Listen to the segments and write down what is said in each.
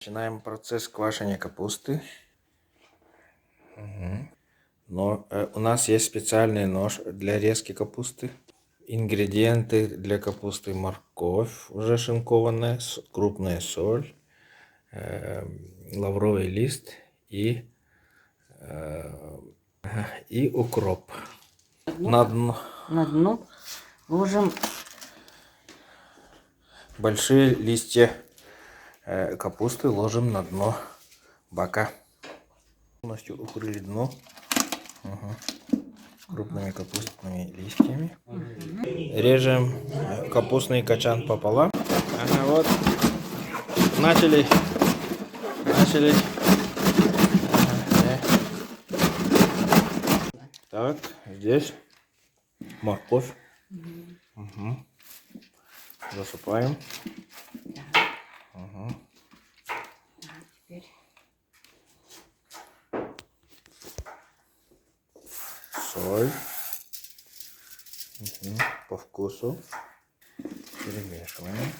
Начинаем процесс квашения капусты. Но у нас есть специальный нож для резки капусты. Ингредиенты для капусты: морковь уже шинкованная, крупная соль, лавровый лист и укроп. На дно ложим большие листья капусты, ложим на дно бака. Полностью укрыли дно крупными капустными листьями. Режем капустный качан пополам. Вот. Начали. Так, здесь морковь. Засыпаем. Теперь Соль. По вкусу. Перемешиваем.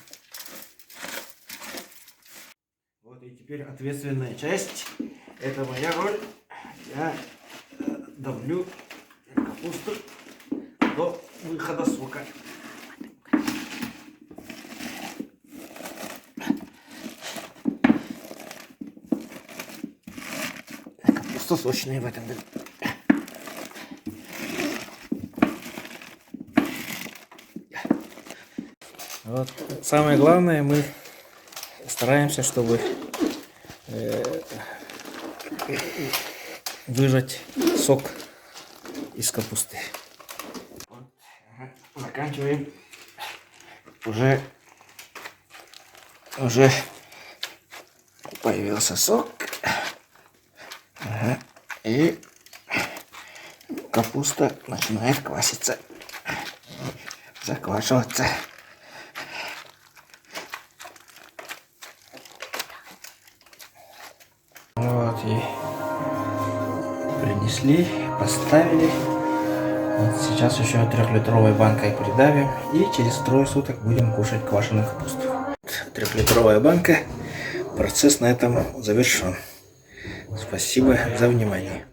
Вот и теперь ответственная часть. Это моя роль. Я давлю капусту до выхода сока. Капуста сочная в этом году. Вот. Самое главное, мы стараемся, чтобы выжать сок из капусты. Вот. Заканчиваем. Уже появился сок. И капуста начинает кваситься, заквашиваться. Вот и принесли, поставили. Вот сейчас еще 3-литровой банкой придавим и через 3 суток будем кушать квашеную капусту. 3-литровая банка. Процесс на этом завершен. Спасибо за внимание.